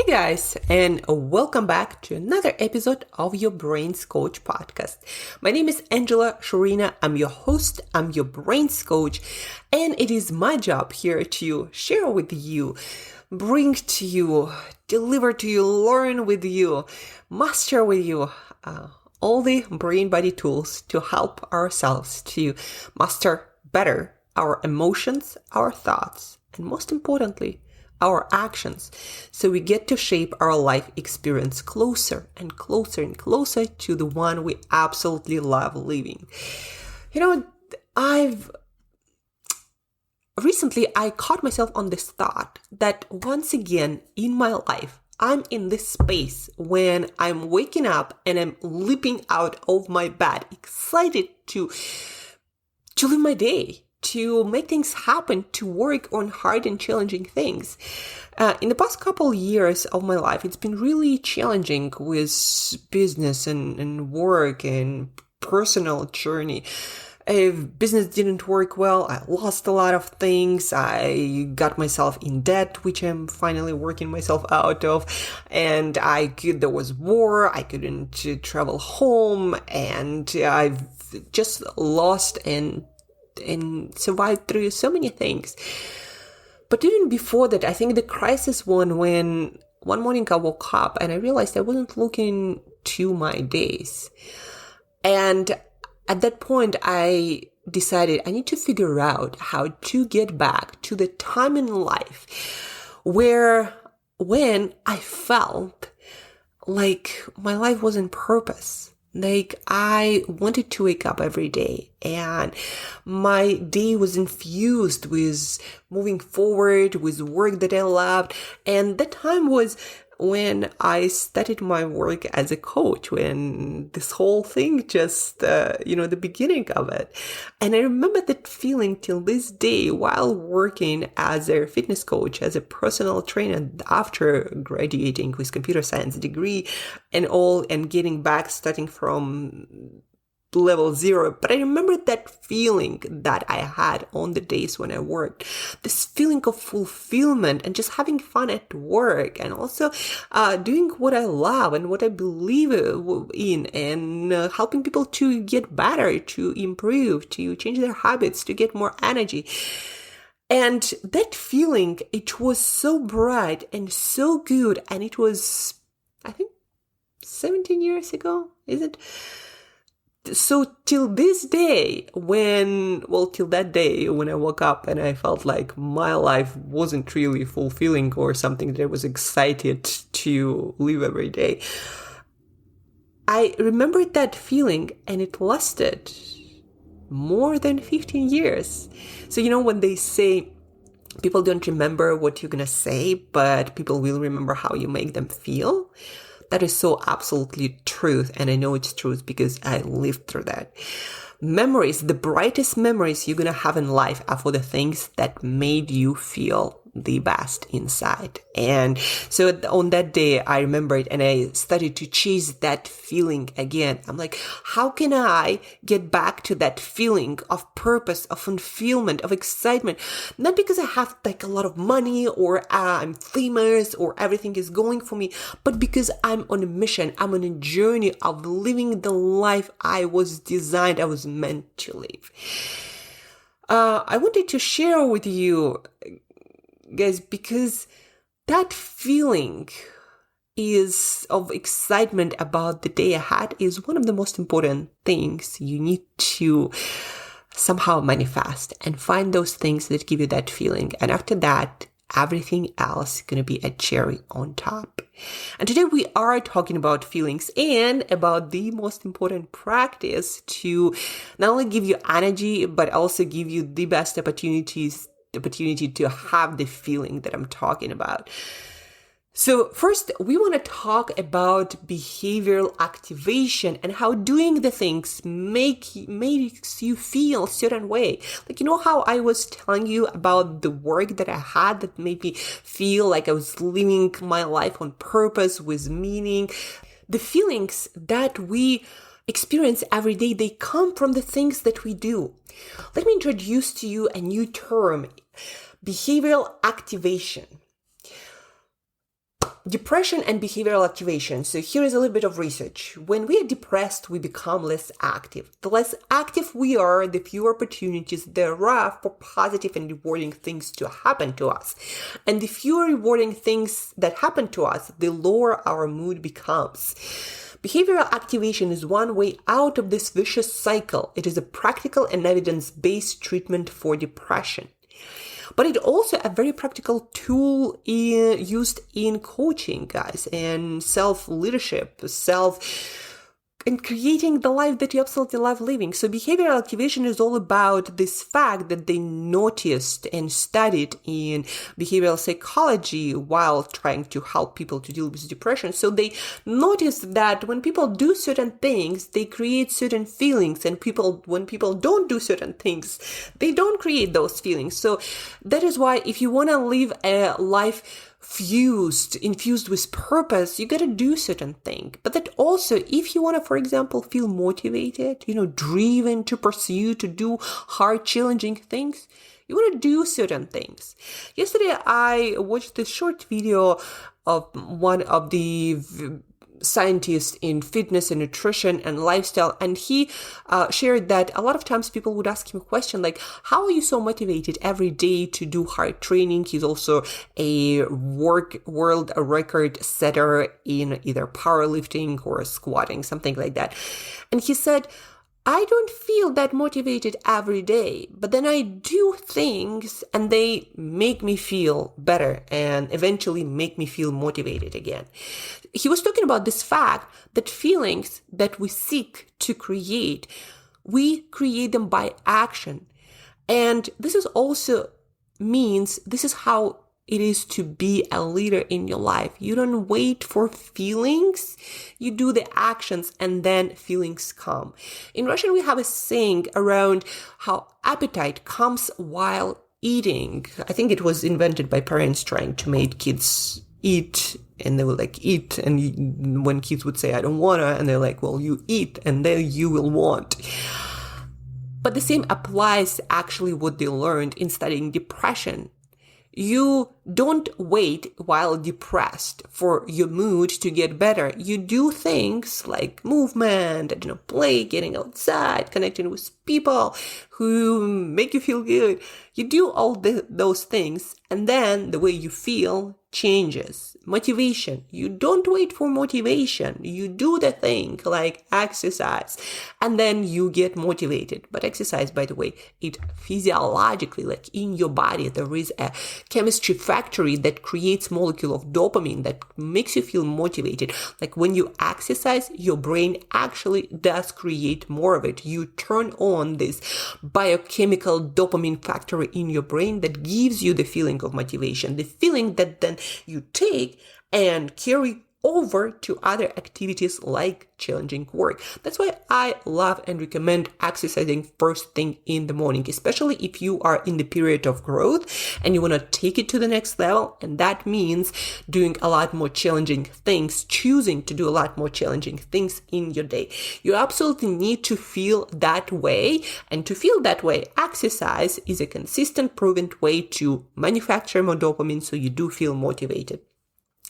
Guys, and welcome back to another episode of your Brains Coach podcast. My name is Angela Shurina. I'm your host. I'm your Brains Coach, and it is my job here to share with you, bring to you, deliver to you, learn with you, master with you all the brain body tools to help ourselves to master better our emotions, our thoughts, and most importantly, our actions, so we get to shape our life experience closer and closer and closer to the one we absolutely love living. Recently I caught myself on this thought that once again in my life, I'm in this space when I'm waking up and I'm leaping out of my bed, excited to live my day, to make things happen, to work on hard and challenging things. In the past couple years of my life, it's been really challenging with business and work and personal journey. If business didn't work well, I lost a lot of things. I got myself in debt, which I'm finally working myself out of. And there was war. I couldn't travel home, and I've just lost and survived through so many things. But even before that, I think the crisis when one morning I woke up and I realized I wasn't looking to my days. And at that point, I decided I need to figure out how to get back to the time in life when I felt like my life was in purpose. Like I wanted to wake up every day and my day was infused with moving forward, with work that I loved. And that time was when I started my work as a coach, when this whole thing just, the beginning of it. And I remember that feeling till this day while working as a fitness coach, as a personal trainer after graduating with computer science degree and getting back, starting from level 0. But I remember that feeling that I had on the days when I worked, this feeling of fulfillment and just having fun at work, and also doing what I love and what I believe in, and helping people to get better, to improve, to change their habits, to get more energy. And that feeling, it was so bright and so good. And it was, I think, 17 years ago, is it? So till this day, till that day when I woke up and I felt like my life wasn't really fulfilling or something that I was excited to live every day, I remembered that feeling, and it lasted more than 15 years. So, when they say people don't remember what you're going to say, but people will remember how you make them feel, that is so absolutely truth, and I know it's truth because I lived through that. Memories, the brightest memories you're going to have in life are for the things that made you feel the best inside. And so on that day, I remembered and I started to chase that feeling again. I'm like, how can I get back to that feeling of purpose, of fulfillment, of excitement? Not because I have like a lot of money or I'm famous or everything is going for me, but because I'm on a mission. I'm on a journey of living the life I was meant to live. I wanted to share with you guys, because that feeling of excitement about the day ahead is one of the most important things you need to somehow manifest and find those things that give you that feeling. And after that, everything else is going to be a cherry on top. And today we are talking about feelings and about the most important practice to not only give you energy, but also give you the best opportunity to have the feeling that I'm talking about. So first, we want to talk about behavioral activation and how doing the things makes you feel a certain way. Like, how I was telling you about the work that I had that made me feel like I was living my life on purpose with meaning. The feelings that we experience every day, they come from the things that we do. Let me introduce to you a new term, behavioral activation. Depression and behavioral activation. So here is a little bit of research. When we are depressed, we become less active. The less active we are, the fewer opportunities there are for positive and rewarding things to happen to us. And the fewer rewarding things that happen to us, the lower our mood becomes. Behavioral activation is one way out of this vicious cycle. It is a practical and evidence-based treatment for depression. But it's also a very practical tool used in coaching, guys, and self-leadership, and creating the life that you absolutely love living. So behavioral activation is all about this fact that they noticed and studied in behavioral psychology while trying to help people to deal with depression. So they noticed that when people do certain things, they create certain feelings, and when people don't do certain things, they don't create those feelings. So that is why if you want to live a life infused with purpose, you got to do certain thing. But that also, if you want to, for example, feel motivated, driven to pursue, to do hard, challenging things, you want to do certain things. Yesterday, I watched this short video of one of the scientist in fitness and nutrition and lifestyle, and he shared that a lot of times people would ask him a question like, how are you so motivated every day to do hard training? He's also a world record setter in either powerlifting or squatting, something like that. And he said, I don't feel that motivated every day, but then I do things and they make me feel better and eventually make me feel motivated again. He was talking about this fact that feelings that we seek to create, we create them by action. And this is also means this is how it is to be a leader in your life. You don't wait for feelings, you do the actions and then feelings come. In Russian, we have a saying around how appetite comes while eating. I think it was invented by parents trying to make kids eat, and they will eat, and when kids would say, I don't wanna, and they're like, well, you eat, and then you will want. But the same applies actually what they learned in studying depression. You don't wait while depressed for your mood to get better. You do things like movement, play, getting outside, connecting with people who make you feel good. You do all those things, and then the way you feel changes. Motivation. You don't wait for motivation. You do the thing like exercise, and then you get motivated. But exercise, by the way, it physiologically, like in your body, there is a chemistry factory that creates molecule of dopamine that makes you feel motivated. Like when you exercise, your brain actually does create more of it. You turn on this biochemical dopamine factory in your brain that gives you the feeling of motivation, the feeling that then you take and carry over to other activities like challenging work. That's why I love and recommend exercising first thing in the morning, especially if you are in the period of growth and you want to take it to the next level. And that means doing a lot more challenging things, choosing to do a lot more challenging things in your day. You absolutely need to feel that way. And to feel that way, exercise is a consistent, proven way to manufacture more dopamine so you do feel motivated.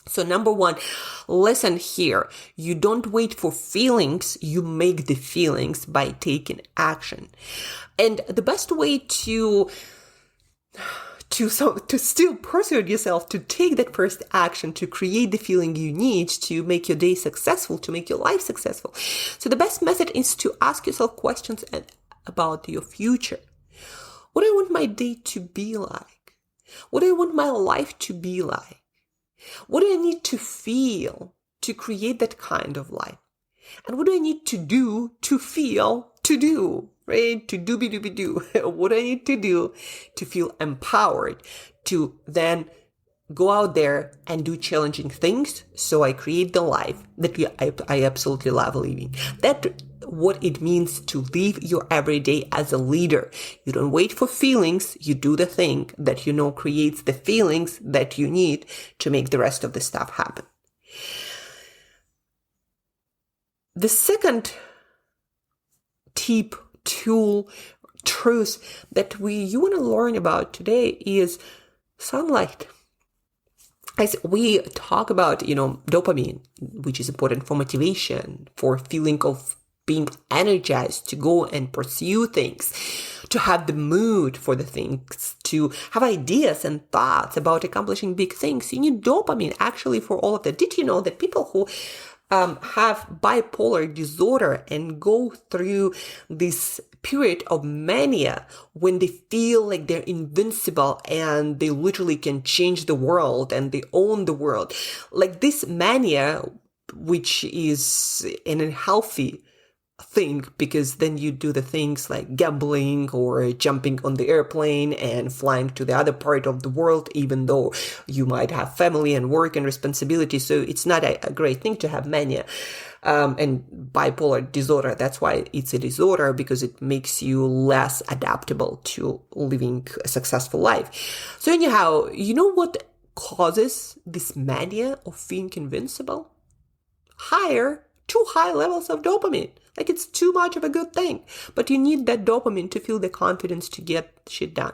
So number one, lesson here, you don't wait for feelings, you make the feelings by taking action. And the best way to still persuade yourself to take that first action, to create the feeling you need to make your day successful, to make your life successful. So the best method is to ask yourself questions about your future. What do I want my day to be like? What do I want my life to be like? What do I need to feel to create that kind of life? And what do I need to do to feel to do, right? To do. What do I need to do to feel empowered to then go out there and do challenging things so I create the life that I absolutely love living. That's what it means to live your everyday as a leader. You don't wait for feelings, you do the thing that you know creates the feelings that you need to make the rest of the stuff happen. The second tip, tool, truth that you want to learn about today is sunlight. as we talk about, dopamine, which is important for motivation, for feeling of being energized to go and pursue things, to have the mood for the things, to have ideas and thoughts about accomplishing big things. You need dopamine actually for all of that. Did you know that people who have bipolar disorder and go through this period of mania when they feel like they're invincible and they literally can change the world and they own the world, like this mania, which is an unhealthy thing, because then you do the things like gambling or jumping on the airplane and flying to the other part of the world, even though you might have family and work and responsibility. So it's not a great thing to have mania and bipolar disorder. That's why it's a disorder, because it makes you less adaptable to living a successful life. So anyhow, you know what causes this mania of feeling invincible? Too high levels of dopamine. Like, it's too much of a good thing. But you need that dopamine to feel the confidence to get shit done.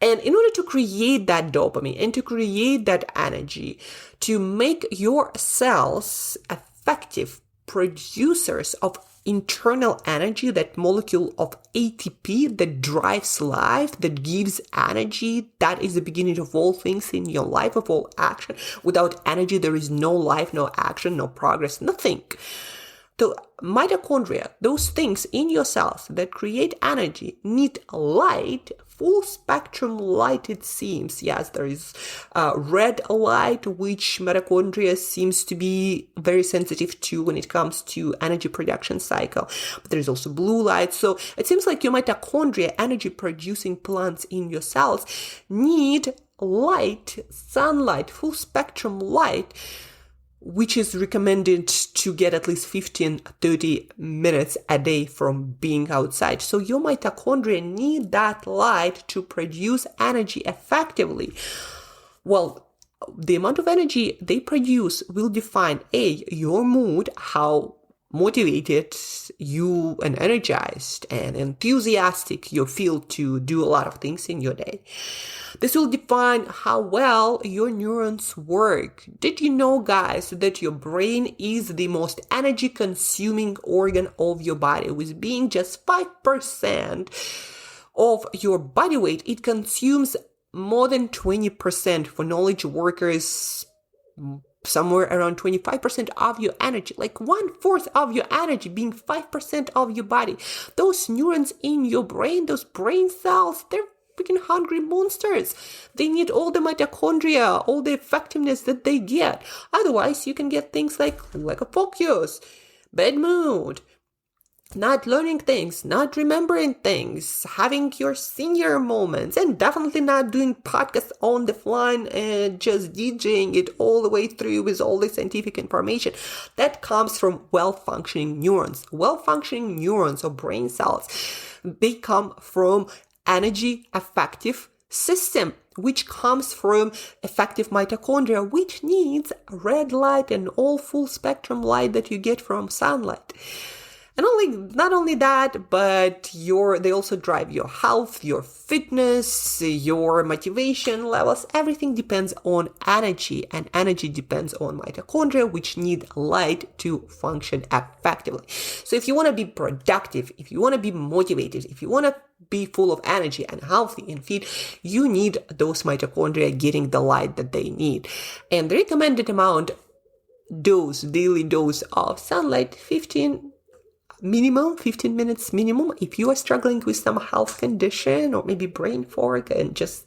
And in order to create that dopamine and to create that energy, to make your cells effective producers of internal energy, that molecule of ATP that drives life, that gives energy, that is the beginning of all things in your life, of all action. Without energy, there is no life, no action, no progress, nothing. The mitochondria, those things in your cells that create energy, need light, full spectrum light, it seems. Yes, there is red light, which mitochondria seems to be very sensitive to when it comes to energy production cycle. But there is also blue light. So it seems like your mitochondria, energy producing plants in your cells, need light, sunlight, full spectrum light, which is recommended to get at least 15-30 minutes a day from being outside. So your mitochondria need that light to produce energy effectively. Well, the amount of energy they produce will define your mood, how motivated you and energized and enthusiastic you feel to do a lot of things in your day. This will define how well your neurons work. Did you know, guys, that your brain is the most energy consuming organ of your body? With being just 5% of your body weight, it consumes more than 20%. For knowledge workers, somewhere around 25% of your energy, like 1/4 of your energy being 5% of your body. Those neurons in your brain, those brain cells, they're freaking hungry monsters. They need all the mitochondria, all the effectiveness that they get. Otherwise, you can get things like lack of focus, bad mood, not learning things, not remembering things, having your senior moments, and definitely not doing podcasts on the fly and just DJing it all the way through with all the scientific information. That comes from well-functioning neurons. Well-functioning neurons or brain cells, they come from energy effective system, which comes from effective mitochondria, which needs red light and all full spectrum light that you get from sunlight. And not only that, but they also drive your health, your fitness, your motivation levels. Everything depends on energy, and energy depends on mitochondria, which need light to function effectively. So if you want to be productive, if you want to be motivated, if you want to be full of energy and healthy and fit, you need those mitochondria getting the light that they need. And the recommended daily dose of sunlight, 15 minutes minimum. If you are struggling with some health condition or maybe brain fog and just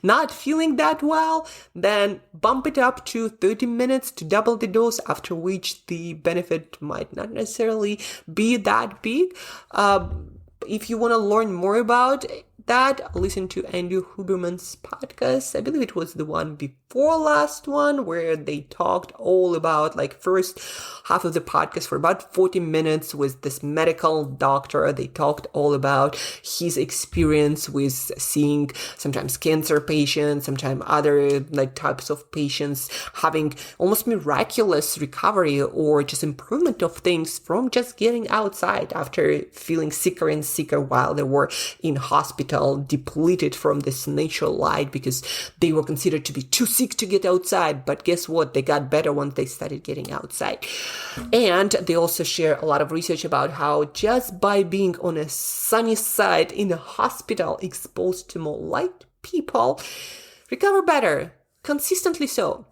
not feeling that well, then bump it up to 30 minutes to double the dose, after which the benefit might not necessarily be that big. If you want to learn more about that, listen to Andrew Huberman's podcast. I believe it was the one before last one, where they talked all about, like, first half of the podcast for about 40 minutes with this medical doctor. They talked all about his experience with seeing sometimes cancer patients, sometimes other like types of patients having almost miraculous recovery or just improvement of things from just getting outside after feeling sicker and sicker while they were in hospital hospital, depleted from this natural light because they were considered to be too sick to get outside. But guess what? They got better once they started getting outside. And they also share a lot of research about how just by being on a sunny side in a hospital exposed to more light, people recover better, consistently so.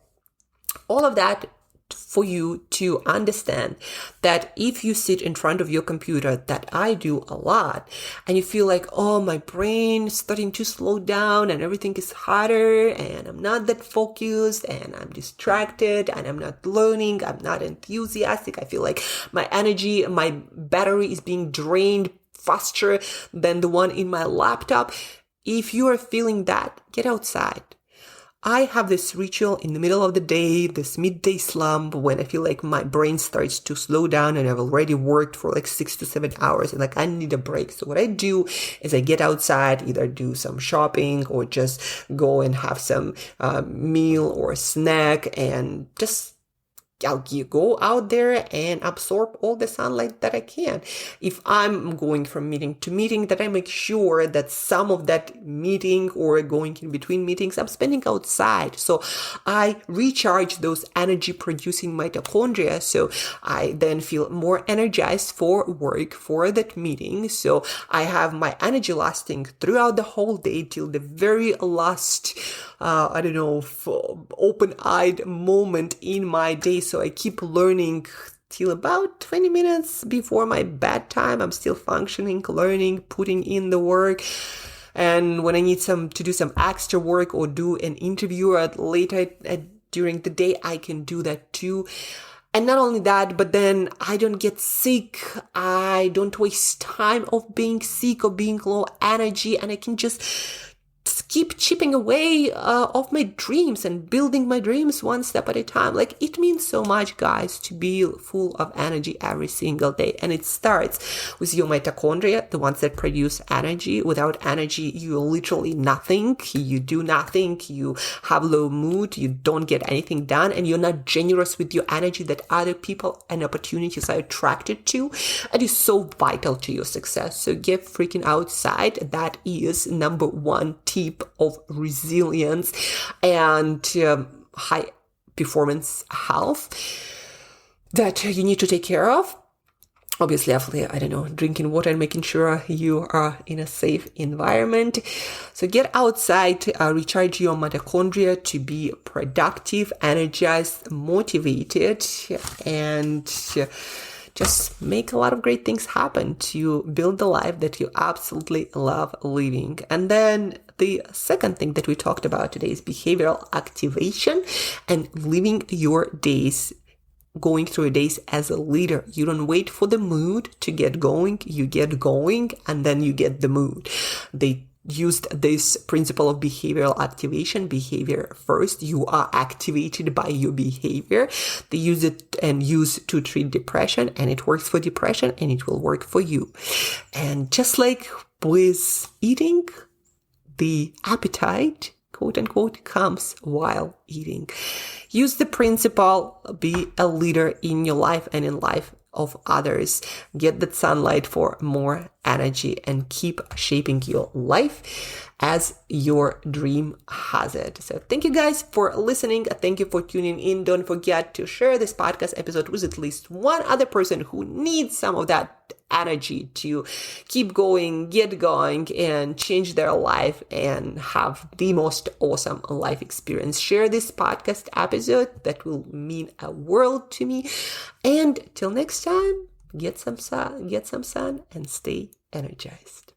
All of that for you to understand that if you sit in front of your computer, that I do a lot, and you feel like, oh, my brain is starting to slow down and everything is harder and I'm not that focused and I'm distracted and I'm not learning, I'm not enthusiastic, I feel like my energy, my battery is being drained faster than the one in my laptop. If you are feeling that, get outside. I have this ritual in the middle of the day, this midday slump, when I feel like my brain starts to slow down and I've already worked for like 6 to 7 hours and like I need a break. So what I do is I get outside, either do some shopping or just go and have some meal or snack, and just you go out there and absorb all the sunlight that I can. If I'm going from meeting to meeting, that I make sure that some of that meeting or going in between meetings, I'm spending outside. So I recharge those energy producing mitochondria. So I then feel more energized for work, for that meeting. So I have my energy lasting throughout the whole day till the very last open-eyed moment in my day. So I keep learning till about 20 minutes before my bedtime. I'm still functioning, learning, putting in the work. And when I need to do some extra work or do an interview later during the day, I can do that too. And not only that, but then I don't get sick. I don't waste time of being sick or being low energy, and I can just keep chipping away of my dreams and building my dreams one step at a time. Like, it means so much, guys, to be full of energy every single day. And it starts with your mitochondria, the ones that produce energy. Without energy, you're literally nothing. You do nothing. You have low mood. You don't get anything done. And you're not generous with your energy that other people and opportunities are attracted to. It is so vital to your success. So get freaking outside. That is number one tip of resilience and high performance health that you need to take care of. Obviously, after, drinking water and making sure you are in a safe environment. So get outside, recharge your mitochondria to be productive, energized, motivated, and just make a lot of great things happen to build the life that you absolutely love living. And then the second thing that we talked about today is behavioral activation and living your days, going through your days as a leader. You don't wait for the mood to get going. You get going and then you get the mood. They used this principle of behavioral activation, behavior first. You are activated by your behavior. They use it to treat depression, and it works for depression and it will work for you. And just like with eating, the appetite, quote unquote, comes while eating. Use the principle, be a leader in your life and in life of others. Get that sunlight for more energy and keep shaping your life as your dream has it. So thank you guys for listening. Thank you for tuning in. Don't forget to share this podcast episode with at least one other person who needs some of that energy to keep going, get going, and change their life and have the most awesome life experience. Share this podcast episode. That will mean a world to me. And till next time, get some sun and stay energized.